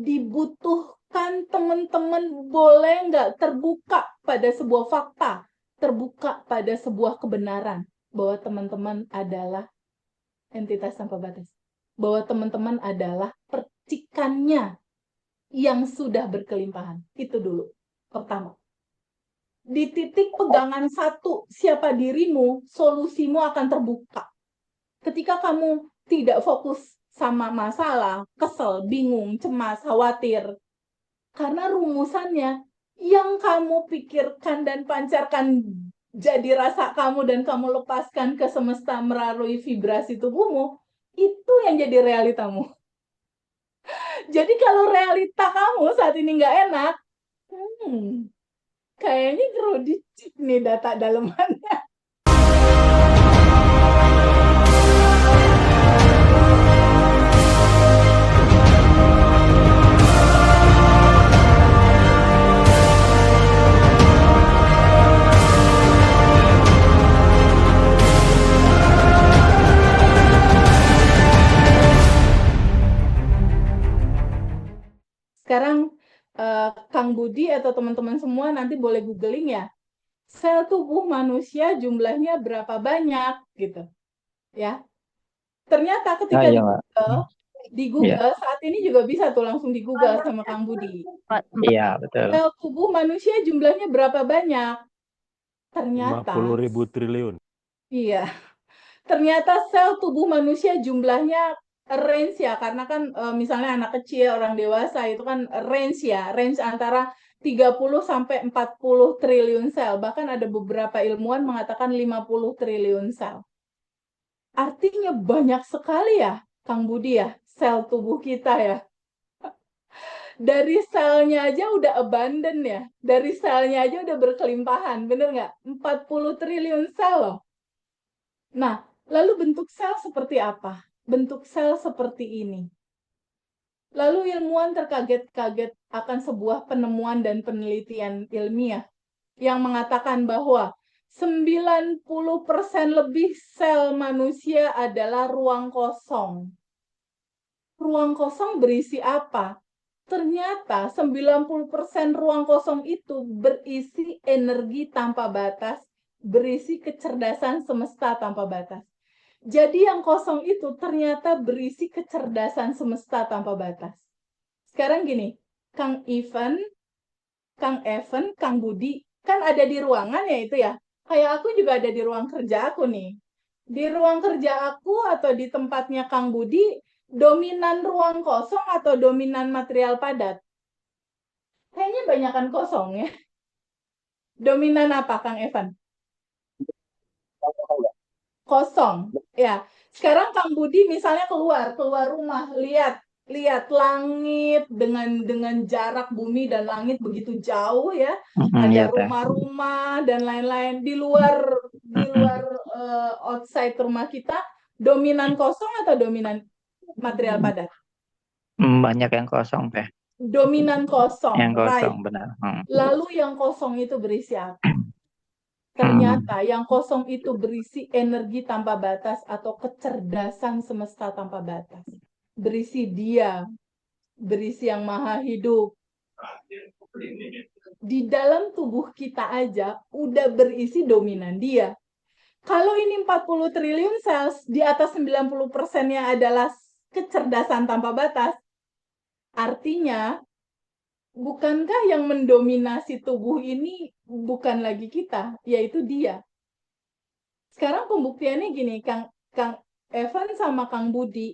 dibutuhkan teman-teman boleh nggak terbuka pada sebuah fakta, terbuka pada sebuah kebenaran bahwa teman-teman adalah entitas tanpa batas. Bahwa teman-teman adalah percikannya yang sudah berkelimpahan. Itu dulu. Pertama. Di titik pegangan satu, siapa dirimu, solusimu akan terbuka. Ketika kamu tidak fokus sama masalah, kesel, bingung, cemas, khawatir, karena rumusannya yang kamu pikirkan dan pancarkan jadi rasa kamu dan kamu lepaskan ke semesta melalui vibrasi tubuhmu, itu yang jadi realitamu. Jadi kalau realita kamu saat ini nggak enak, kayaknya perlu dicek nih data dalemannya. Sekarang Kang Budi atau teman-teman semua nanti boleh googling ya. Sel tubuh manusia jumlahnya berapa banyak gitu. Ya. Ternyata ketika di Google saat ini juga bisa tuh langsung di Google sama Kang Budi. Iya, betul. Sel tubuh manusia jumlahnya berapa banyak? Ternyata 50.000 triliun. Iya. Ternyata sel tubuh manusia jumlahnya range ya, karena kan misalnya anak kecil, orang dewasa itu kan range ya, range antara 30 sampai 40 triliun sel. Bahkan ada beberapa ilmuwan mengatakan 50 triliun sel. Artinya banyak sekali ya, Kang Budi ya, sel tubuh kita ya. Dari selnya aja udah abundant ya, dari selnya aja udah berkelimpahan, bener nggak? 40 triliun sel loh. Nah, lalu bentuk sel seperti apa? Bentuk sel seperti ini. Lalu ilmuwan terkaget-kaget akan sebuah penemuan dan penelitian ilmiah yang mengatakan bahwa 90% lebih sel manusia adalah ruang kosong. Ruang kosong berisi apa? Ternyata 90% ruang kosong itu berisi energi tanpa batas, berisi kecerdasan semesta tanpa batas. Jadi yang kosong itu ternyata berisi kecerdasan semesta tanpa batas. Sekarang gini, Kang Evan, Kang Budi, kan ada di ruangan ya itu ya. Kayak aku juga ada di ruang kerja aku nih. Di ruang kerja aku atau di tempatnya Kang Budi, dominan ruang kosong atau dominan material padat? Kayaknya banyakan kosong ya. Dominan apa, Kang Evan? Kosong. Ya. Sekarang Kang Budi misalnya keluar rumah, lihat langit dengan jarak bumi dan langit begitu jauh ya. Ada rumah-rumah dan lain-lain di luar outside rumah kita, dominan kosong atau dominan material padat? Banyak yang kosong, Teh. Dominan kosong, Yang kosong, right. benar. Lalu yang kosong itu berisi apa? Ternyata yang kosong itu berisi energi tanpa batas atau kecerdasan semesta tanpa batas. Berisi dia, berisi yang maha hidup. Di dalam tubuh kita aja udah berisi dominan dia. Kalau ini 40 triliun sel, di atas 90%-nya adalah kecerdasan tanpa batas. Artinya, bukankah yang mendominasi tubuh ini bukan lagi kita, yaitu dia. Sekarang pembuktiannya gini, Kang Evan sama Kang Budi,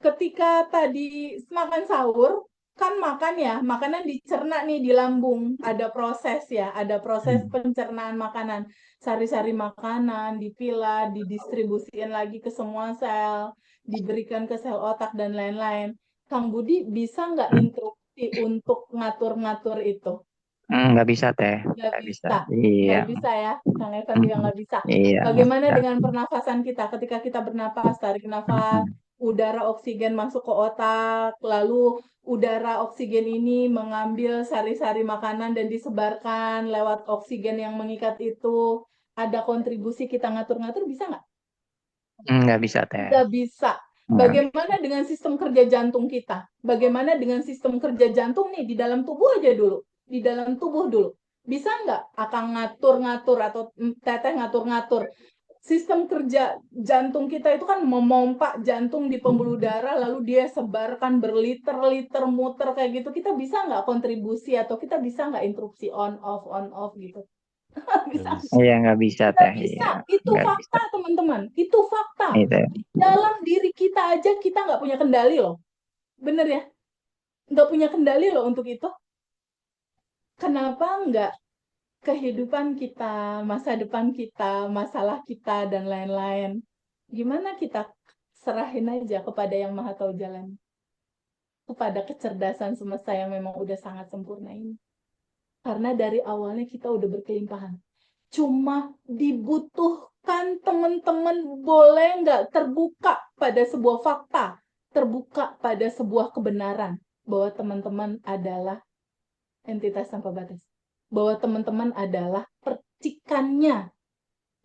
ketika tadi makan sahur, kan makan ya, makanan dicerna nih di lambung, ada proses ya, ada proses pencernaan makanan, sari-sari makanan, dipilah, didistribusikan lagi ke semua sel, diberikan ke sel otak dan lain-lain. Kang Budi bisa nggak instruksi untuk ngatur-ngatur itu? Nggak bisa, Teh. Nggak bisa. Iya. Nggak bisa ya, Kang Evan juga nggak bisa. Iya. Bagaimana dengan pernafasan kita? Ketika kita bernapas, tarik nafas, udara oksigen masuk ke otak, lalu udara oksigen ini mengambil sari-sari makanan dan disebarkan lewat oksigen yang mengikat itu. Ada kontribusi kita ngatur-ngatur, bisa nggak? Nggak bisa, Teh. Nggak bisa. Nggak bisa. Bagaimana dengan sistem kerja jantung kita? Bagaimana dengan sistem kerja jantung nih di dalam tubuh aja dulu, di dalam tubuh dulu. Bisa nggak Akang ngatur-ngatur atau Teteh ngatur-ngatur sistem kerja jantung kita itu kan memompa jantung di pembuluh darah lalu dia sebarkan berliter-liter muter kayak gitu. Kita bisa nggak kontribusi atau kita bisa nggak interupsi on off gitu? Nggak Bisa. bisa. Iya, nggak bisa Nggak teh. bisa. Iya, Itu nggak bisa. fakta, teman-teman. Itu fakta. Itu. Dalam diri kita aja kita nggak punya kendali loh. Bener ya? Nggak punya kendali loh untuk itu. Kenapa nggak kehidupan kita, masa depan kita, masalah kita, dan lain-lain? Gimana kita serahin aja kepada yang Maha Tahu jalan? Kepada kecerdasan semesta yang memang udah sangat sempurna ini. Karena dari awalnya kita udah berkelimpahan. Cuma dibutuhkan teman-teman boleh nggak terbuka pada sebuah fakta, terbuka pada sebuah kebenaran bahwa teman-teman adalah entitas tanpa batas, bahwa teman-teman adalah percikannya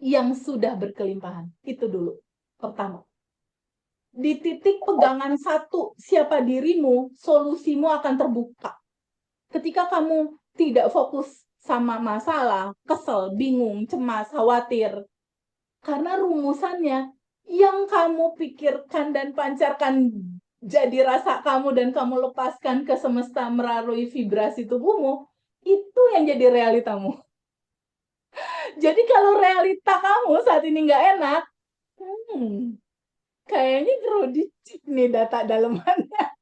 yang sudah berkelimpahan. Itu dulu pertama. Di titik pegangan satu, siapa dirimu, solusimu akan terbuka. Ketika kamu tidak fokus sama masalah, kesel, bingung, cemas, khawatir, karena rumusannya yang kamu pikirkan dan pancarkan jadi rasa kamu dan kamu lepaskan ke semesta melalui vibrasi tubuhmu, itu yang jadi realitamu. Jadi kalau realita kamu saat ini nggak enak, kayaknya perlu dicek nih data dalemannya.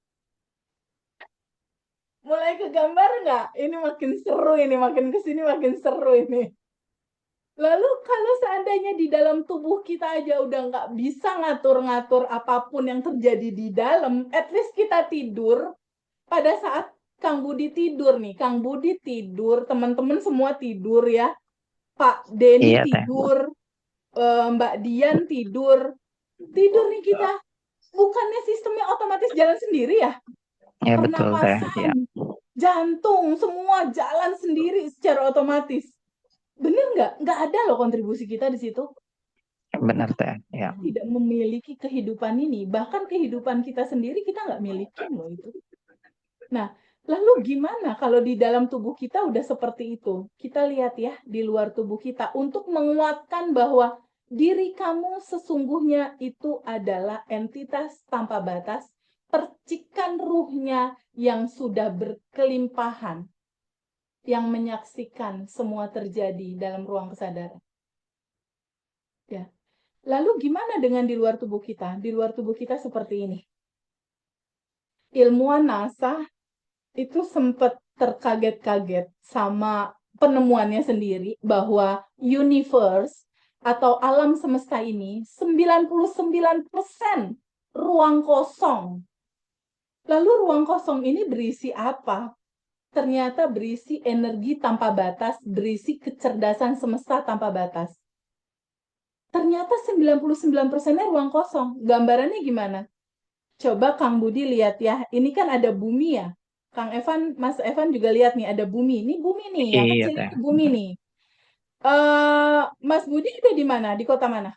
Mulai kegambar nggak? Ini makin seru ini, makin kesini makin seru ini. Lalu kalau seandainya di dalam tubuh kita aja udah nggak bisa ngatur-ngatur apapun yang terjadi di dalam, at least kita tidur pada saat Kang Budi tidur nih. Kang Budi tidur, teman-teman semua tidur ya. Pak Denny Iya teh. tidur, Mbak Dian tidur. Tidur nih kita. Bukannya sistemnya otomatis jalan sendiri ya? Ya betul teh. Iya. Pernapasan, jantung, semua jalan sendiri secara otomatis. Bener nggak? Nggak ada loh kontribusi kita di situ. Benar teh. Ya. Tidak memiliki kehidupan ini. Bahkan kehidupan kita sendiri kita nggak miliki loh itu. Nah, lalu gimana kalau di dalam tubuh kita udah seperti itu? Kita lihat ya di luar tubuh kita untuk menguatkan bahwa diri kamu sesungguhnya itu adalah entitas tanpa batas, percikan ruhnya yang sudah berkelimpahan, yang menyaksikan semua terjadi dalam ruang kesadaran. Ya. Lalu gimana dengan di luar tubuh kita? Di luar tubuh kita seperti ini. Ilmuwan NASA itu sempat terkaget-kaget sama penemuannya sendiri bahwa universe atau alam semesta ini 99% ruang kosong. Lalu ruang kosong ini berisi apa? Ternyata berisi energi tanpa batas, berisi kecerdasan semesta tanpa batas. Ternyata 99%-nya ruang kosong. Gambarannya gimana? Coba Kang Budi lihat ya, ini kan ada bumi ya. Kang Evan, Mas Evan juga lihat nih, ada bumi. Ini bumi nih, yang Iya kecil teh. ini bumi nih. Mas Budi ada di mana? Di kota mana?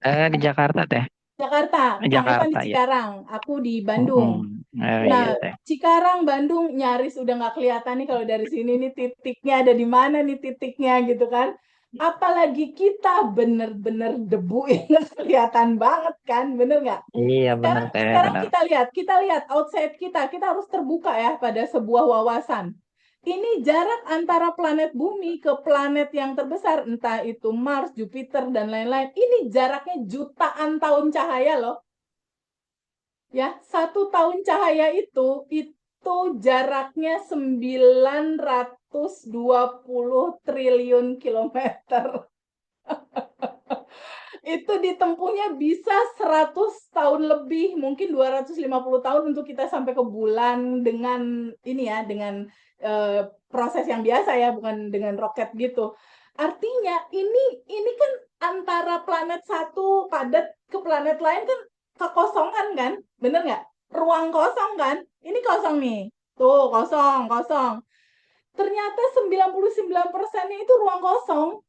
Di Jakarta teh. Jakarta. Kang Evan di Jakarta ya. Cikarang. Aku di Bandung. Oh, iya Nah, teh. Cikarang, Bandung nyaris udah nggak kelihatan nih kalau dari sini nih titiknya ada di mana nih titiknya gitu kan. Apalagi kita bener-bener debu yang nggak kelihatan banget kan, bener nggak? Iya benar teh. Sekarang Benar. kita lihat outside kita harus terbuka ya pada sebuah wawasan. Ini jarak antara planet bumi ke planet yang terbesar, entah itu Mars, Jupiter, dan lain-lain. Ini jaraknya jutaan tahun cahaya loh. Ya, 1 tahun cahaya itu jaraknya 920 triliun kilometer. Itu ditempuhnya bisa 100 tahun lebih, mungkin 250 tahun untuk kita sampai ke bulan dengan ini ya, dengan proses yang biasa ya, bukan dengan roket gitu. Artinya ini kan antara planet satu padat ke planet lain kan kekosongan kan, bener nggak? Ruang kosong kan? Ini kosong nih, tuh kosong, kosong. Ternyata 99%-nya itu ruang kosong.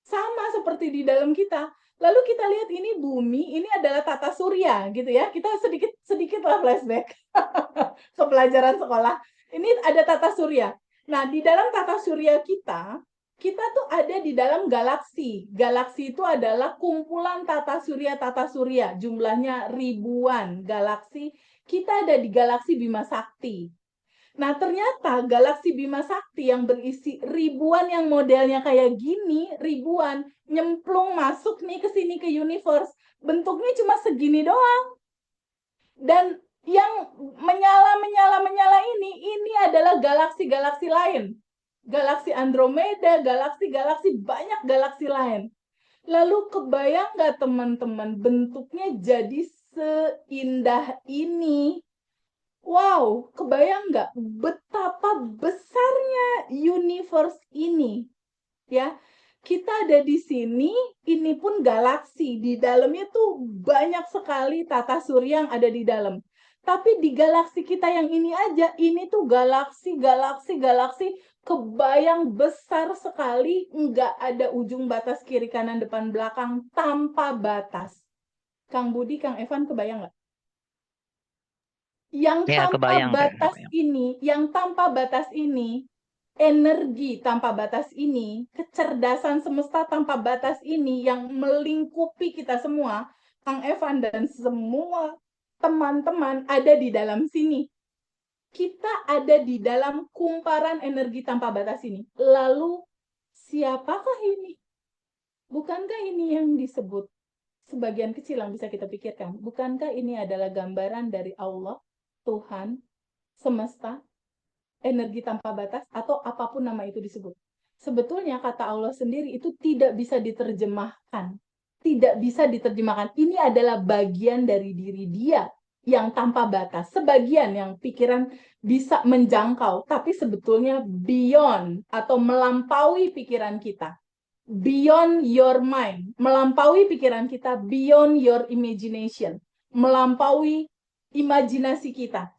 sama seperti di dalam kita. Lalu kita lihat ini bumi, ini adalah tata surya gitu ya. Kita sedikit lah flashback ke pelajaran sekolah. Ini ada tata surya. Nah, di dalam tata surya kita tuh ada di dalam galaksi. Galaksi itu adalah kumpulan tata surya, jumlahnya ribuan galaksi. Kita ada di galaksi Bima Sakti. Nah, ternyata galaksi Bima Sakti yang berisi ribuan yang modelnya kayak gini, ribuan, nyemplung masuk nih ke sini ke universe. Bentuknya cuma segini doang. Dan yang menyala ini adalah galaksi-galaksi lain. Galaksi Andromeda, galaksi-galaksi, banyak galaksi lain. Lalu kebayang nggak teman-teman, bentuknya jadi seindah ini. Wow, kebayang nggak betapa besarnya universe ini? Ya, kita ada di sini, ini pun galaksi. Di dalamnya tuh banyak sekali tata surya yang ada di dalam. Tapi di galaksi kita yang ini aja, ini tuh galaksi, kebayang besar sekali, nggak ada ujung batas kiri, kanan, depan, belakang, tanpa batas. Kang Budi, Kang Evan, kebayang nggak? Yang Ya, tanpa kebayang teh. batas ini, energi tanpa batas ini, kecerdasan semesta tanpa batas ini yang melingkupi kita semua, Kang Evan dan semua teman-teman ada di dalam sini. Kita ada di dalam kumparan energi tanpa batas ini. Lalu, siapakah ini? Bukankah ini yang disebut sebagian kecil yang bisa kita pikirkan? Bukankah ini adalah gambaran dari Allah, Tuhan, semesta, energi tanpa batas, atau apapun nama itu disebut? Sebetulnya kata Allah sendiri itu tidak bisa diterjemahkan. Tidak bisa diterjemahkan. Ini adalah bagian dari diri dia yang tanpa batas. Sebagian yang pikiran bisa menjangkau, tapi sebetulnya beyond atau melampaui pikiran kita. Beyond your mind, melampaui pikiran kita, beyond your imagination, melampaui imajinasi kita.